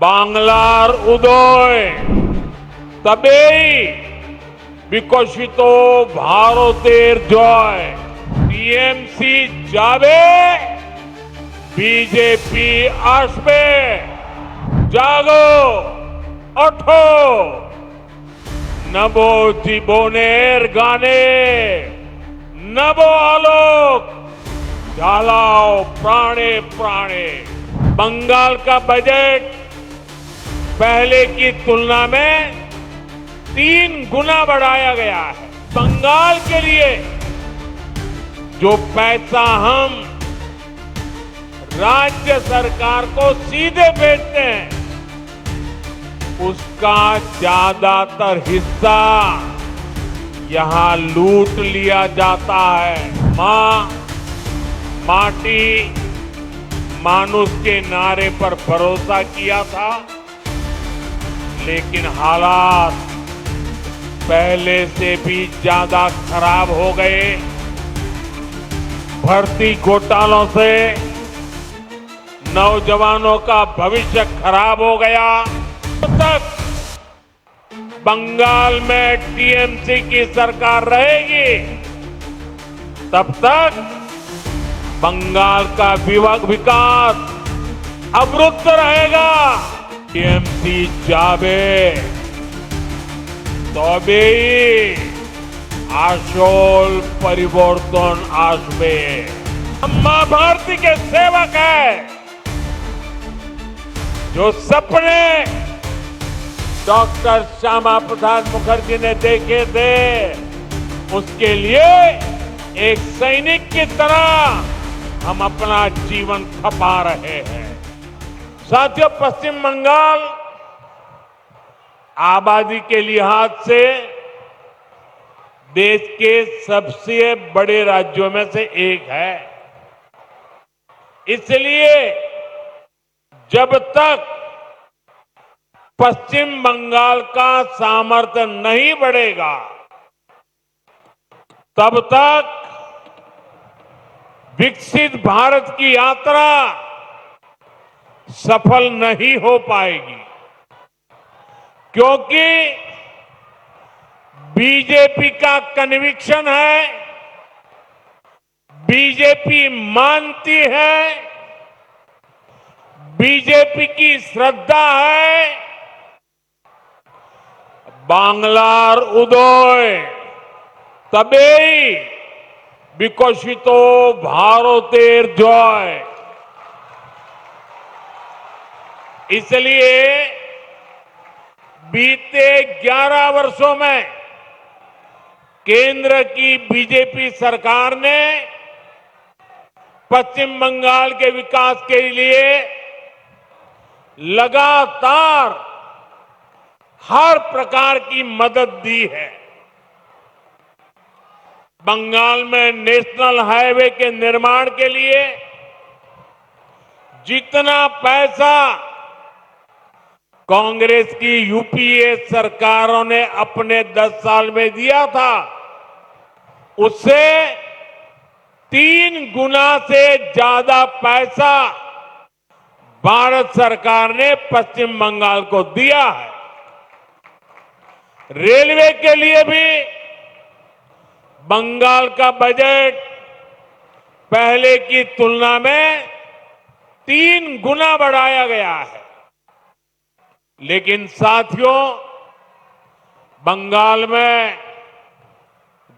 বাংলার উদয় তবেই বিকশিত ভারতের জয়। টিএমসি যাবে, বিজেপি আসবে। জাগো, ওঠো, নব জীবনের গানে নব आलोक জ্বালাও प्राणे प्राणे। बंगाल का बजट पहले की तुलना में 3 गुना बढ़ाया गया है। बंगाल के लिए जो पैसा हम राज्य सरकार को सीधे भेजते हैं, उसका ज्यादातर हिस्सा यहां लूट लिया जाता है। मां, माटी, मानुष के नारे पर भरोसा किया था, लेकिन हालात पहले से भी ज्यादा खराब हो गए। भर्ती घोटालों से नौजवानों का भविष्य खराब हो गया। तब तक बंगाल में टीएमसी की सरकार रहेगी, तब तक बंगाल का विकास अवरुद्ध रहेगा। टीएमसी जाबे तबेई आशोल परिवर्तन आसबे। हम मां भारती के सेवक है। जो सपने डॉक्टर श्यामा प्रसाद मुखर्जी ने देखे थे, उसके लिए एक सैनिक की तरह हम अपना जीवन खपा रहे हैं। साथियों, पश्चिम बंगाल आबादी के लिहाज से देश के सबसे बड़े राज्यों में से एक है। इसलिए जब तक पश्चिम बंगाल का सामर्थ्य नहीं बढ़ेगा, तब तक विकसित भारत की यात्रा सफल नहीं हो पाएगी। क्योंकि बीजेपी का कन्विक्शन है, बीजेपी मानती है, बीजेपी की श्रद्धा है, बांग्लार उदय तबेई विकसित भारतेर जय। इसलिए बीते 11 वर्षों में केंद्र की बीजेपी सरकार ने पश्चिम बंगाल के विकास के लिए लगातार हर प्रकार की मदद दी है। बंगाल में नेशनल हाईवे के निर्माण के लिए जितना पैसा कांग्रेस की यूपीए सरकारों ने अपने 10 साल में दिया था, उससे 3 गुना से ज्यादा पैसा भारत सरकार ने पश्चिम बंगाल को दिया है। रेलवे के लिए भी बंगाल का बजट पहले की तुलना में 3 गुना बढ़ाया गया है। लेकिन साथियों, बंगाल में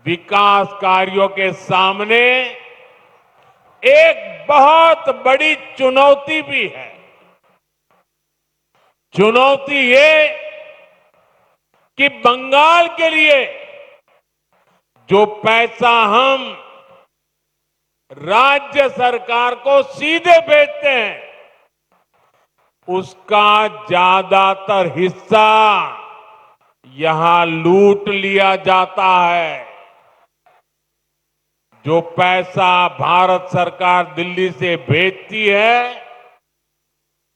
विकास कार्यों के सामने एक बहुत बड़ी चुनौती भी है। चुनौती ये कि बंगाल के लिए जो पैसा हम राज्य सरकार को सीधे भेजते हैं, उसका ज्यादातर हिस्सा यहां लूट लिया जाता है। जो पैसा भारत सरकार दिल्ली से भेजती है,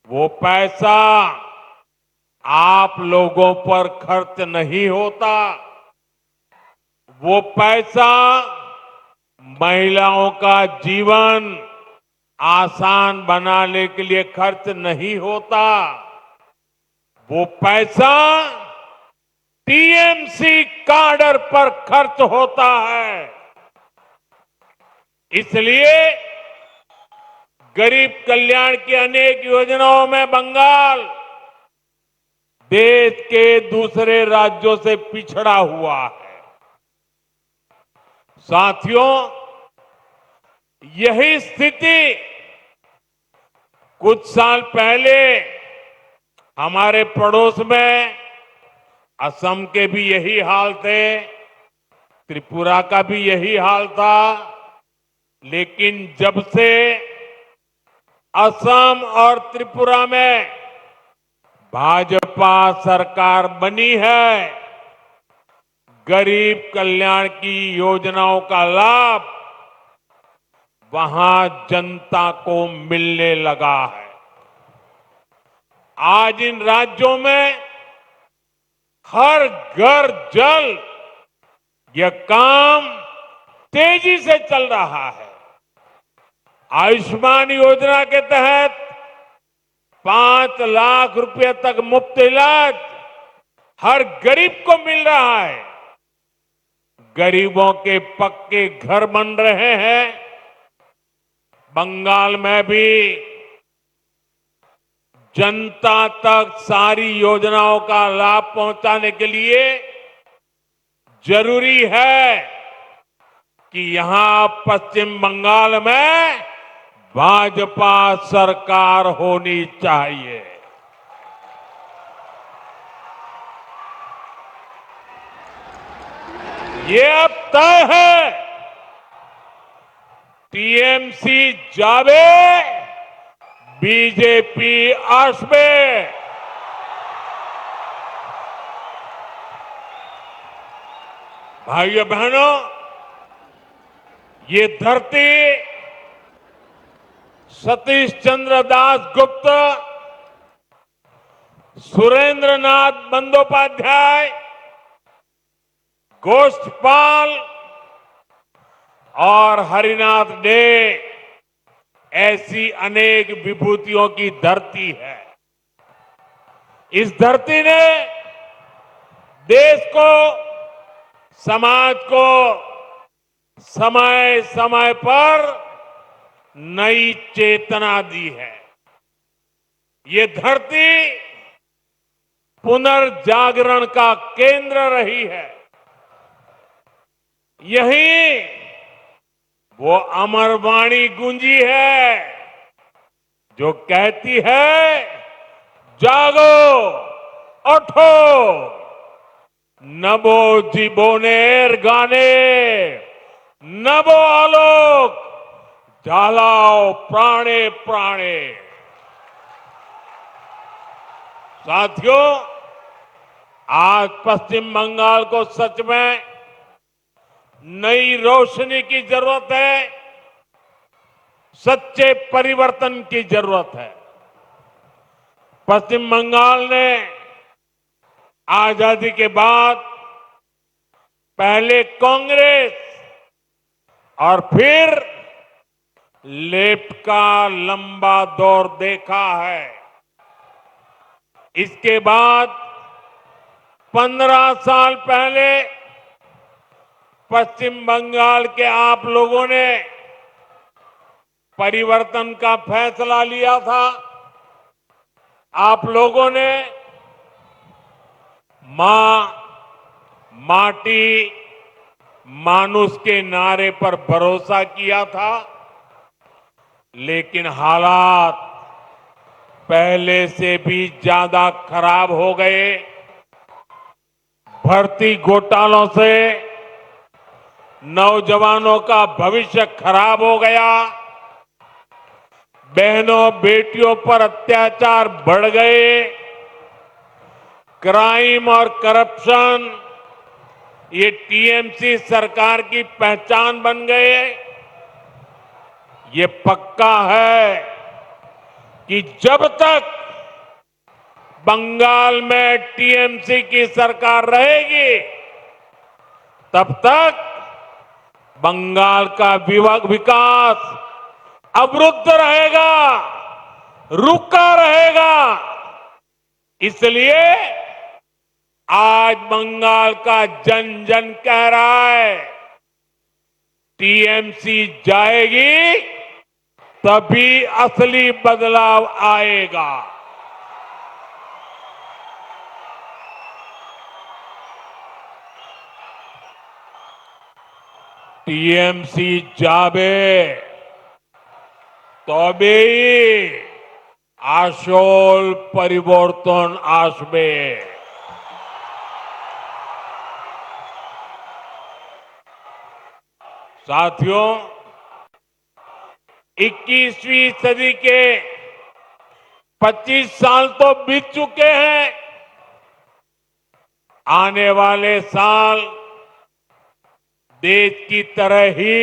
वो पैसा आप लोगों पर खर्च नहीं होता। वो पैसा महिलाओं का जीवन आसान बनाने के लिए खर्च नहीं होता। वो पैसा टीएमसी काडर पर खर्च होता है। इसलिए गरीब कल्याण की अनेक योजनाओं में बंगाल देश के दूसरे राज्यों से पिछड़ा हुआ है। साथियों, यही स्थिति कुछ साल पहले हमारे पड़ोस में असम के भी यही हाल थे, त्रिपुरा का भी यही हाल था। लेकिन जब से असम और त्रिपुरा में भाजपा सरकार बनी है, गरीब कल्याण की योजनाओं का लाभ वहां जनता को मिलने लगा है। आज इन राज्यों में हर घर जल, यह काम तेजी से चल रहा है। आयुष्मान योजना के तहत 5 लाख रुपए तक मुफ्त इलाज हर गरीब को मिल रहा है। गरीबों के पक्के घर बन रहे हैं। बंगाल में भी जनता तक सारी योजनाओं का लाभ पहुंचाने के लिए जरूरी है कि यहां पश्चिम बंगाल में भाजपा सरकार होनी चाहिए। ये अब तय है। टीएमसी जावे, बीजेपी आसबे। भाइयों बहनों, ये धरती सतीश चंद्र दास गुप्त, सुरेंद्र नाथ बंदोपाध्याय, गोष्ठपाल और हरिनाथ डे ऐसी अनेक विभूतियों की धरती है। इस धरती ने देश को, समाज को समय समय पर नई चेतना दी है। ये धरती पुनर्जागरण का केंद्र रही है। यही वो अमर वाणी गूंजी है जो कहती है, जागो, उठो, नभो जीवोनेर गाने, नभो आलोक, झालाओ प्राणे प्राणे। साथियों, आज पश्चिम बंगाल को सच में नई रोशनी की जरूरत है, सच्चे परिवर्तन की जरूरत है। पश्चिम बंगाल ने आजादी के बाद पहले कांग्रेस और फिर लेफ्ट का लंबा दौर देखा है। इसके बाद 15 साल पहले पश्चिम बंगाल के आप लोगों ने परिवर्तन का फैसला लिया था। आप लोगों ने मां, माटी, मानुष के नारे पर भरोसा किया था। लेकिन हालात पहले से भी ज्यादा खराब हो गए। भर्ती घोटालों से नौजवानों का भविष्य खराब हो गया। बहनों बेटियों पर अत्याचार बढ़ गए। क्राइम और करप्शन ये टीएमसी सरकार की पहचान बन गए। ये पक्का है कि जब तक बंगाल में टीएमसी की सरकार रहेगी, तब तक बंगाल का विकास अवरुद्ध रहेगा, रुका रहेगा। इसलिए आज बंगाल का जन जन कह रहा है, टीएमसी जाएगी तभी असली बदलाव आएगा। टीएमसी जाबे तबेई আসল পরিবর্তন আসবে। साथियों, 21वीं सदी के 25 साल तो बीत चुके हैं। आने वाले साल देश की तरह ही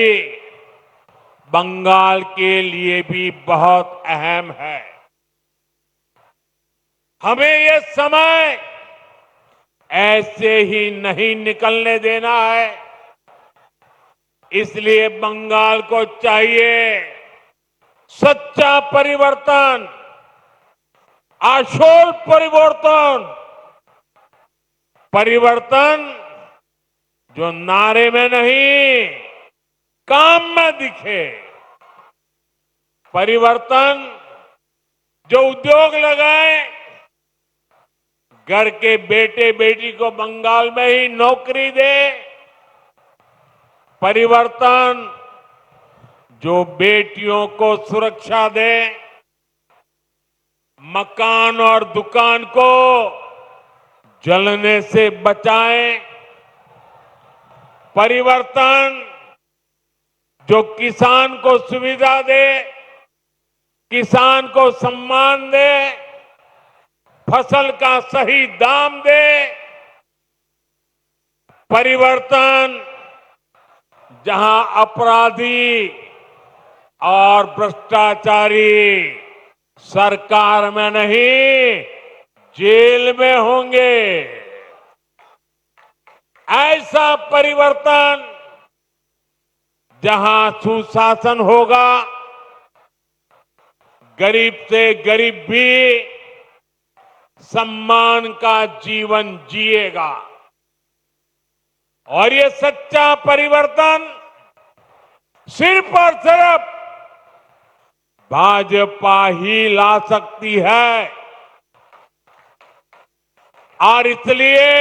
बंगाल के लिए भी बहुत अहम है। हमें ये समय ऐसे ही नहीं निकलने देना है। इसलिए बंगाल को चाहिए सच्चा परिवर्तन, आशोल परिवर्तन, परिवर्तन जो नारे में नहीं काम में दिखे, परिवर्तन जो उद्योग लगाए, घर के बेटे बेटी को बंगाल में ही नौकरी दे, परिवर्तन जो बेटियों को सुरक्षा दे, मकान और दुकान को जलने से बचाए, परिवर्तन जो किसान को सुविधा दे, किसान को सम्मान दे, फसल का सही दाम दे, परिवर्तन जहां अपराधी और भ्रष्टाचारी सरकार में नहीं जेल में होंगे, ऐसा परिवर्तन जहां सुशासन होगा, गरीब से गरीब भी सम्मान का जीवन जिएगा। और ये सच्चा परिवर्तन सिर्फ और सिर्फ भाजपा ही ला सकती है। और इसलिए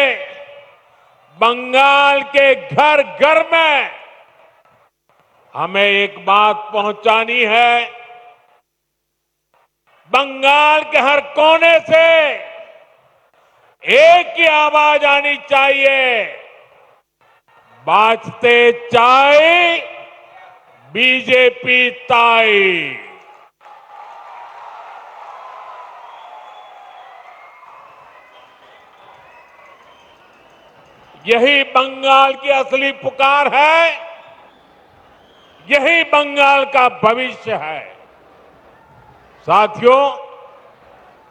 बंगाल के घर घर में हमें एक बात पहुंचानी है। बंगाल के हर कोने से एक ही आवाज आनी चाहिए, बाजते चाय बीजेपी ताई। यही बंगाल की असली पुकार है, यही बंगाल का भविष्य है। साथियों,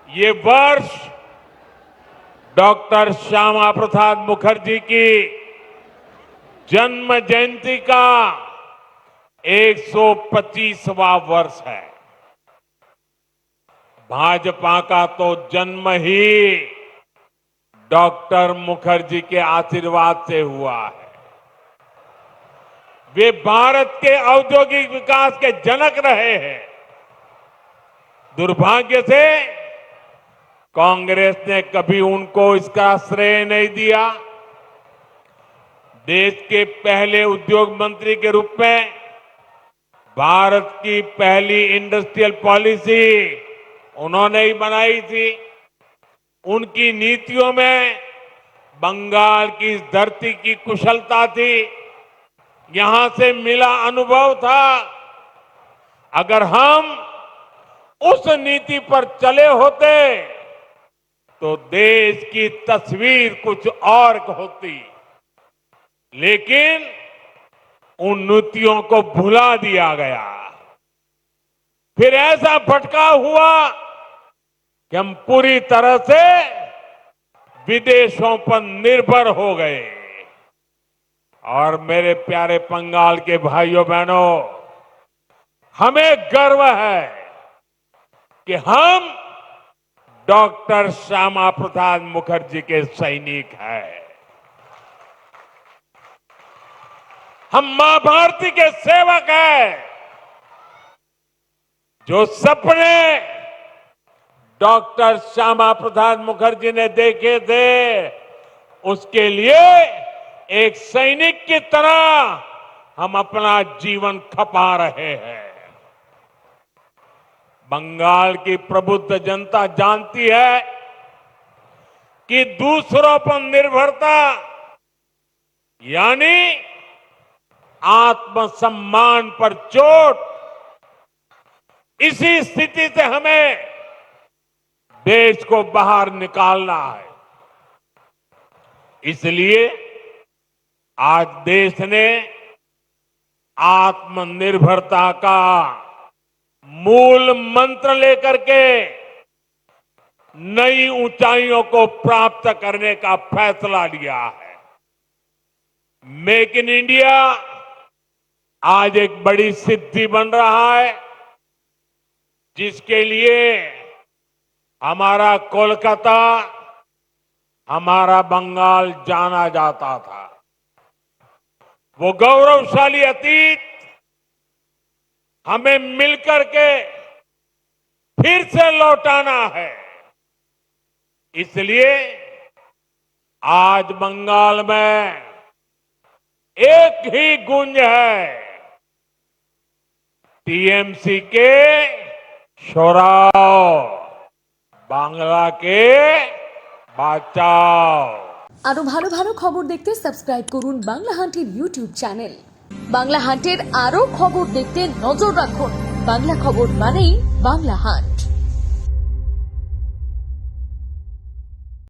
ये वर्ष डॉक्टर श्यामा प्रसाद मुखर्जी की जन्म जयंती का 125वां वर्ष है। भाजपा का तो जन्म ही डॉक्टर मुखर्जी के आशीर्वाद से हुआ है। वे भारत के औद्योगिक विकास के जनक रहे हैं। दुर्भाग्य से कांग्रेस ने कभी उनको इसका श्रेय नहीं दिया। देश के पहले उद्योग मंत्री के रूप में भारत की पहली इंडस्ट्रियल पॉलिसी उन्होंने ही बनाई थी। उनकी नीतियों में बंगाल की इस धरती की कुशलता थी, यहां से मिला अनुभव था। अगर हम उस नीति पर चले होते तो देश की तस्वीर कुछ और होती, लेकिन उन नीतियों को भुला दिया गया। फिर ऐसा भटकाव हुआ कि हम पूरी तरह से विदेशों पर निर्भर हो गए। और मेरे प्यारे बंगाल के भाइयों बहनों, हमें गर्व है कि हम डॉक्टर श्यामा प्रसाद मुखर्जी के सैनिक हैं। हम मां भारती के सेवक हैं। जो सपने डॉक्टर श्यामा प्रसाद मुखर्जी ने देखे थे, उसके लिए एक सैनिक की तरह हम अपना जीवन खपा रहे हैं। बंगाल की प्रबुद्ध जनता जानती है कि दूसरों पर निर्भरता यानी आत्मसम्मान पर चोट, इसी स्थिति से हमें देश को बाहर निकालना है। इसलिए आज देश ने आत्मनिर्भरता का मूल मंत्र लेकर के नई ऊंचाइयों को प्राप्त करने का फैसला लिया है। मेक इन इंडिया आज एक बड़ी सिद्धि बन रहा है, जिसके लिए हमारा कोलकाता, हमारा बंगाल जाना जाता था। वो गौरवशाली अतीत हमें मिलकर के फिर से लौटाना है। इसलिए आज बंगाल में एक ही गूंज है, टीएमसी के छोड़ाओ, বাংলা के বাঁচাও। আরো ভালো ভালো খবর দেখতে সাবস্ক্রাইব করুন বাংলা হান্টের ইউটিউব চ্যানেল। বাংলা হান্টের আরো খবর দেখতে নজর রাখুন। বাংলা খবর মানেই বাংলা হান্ট।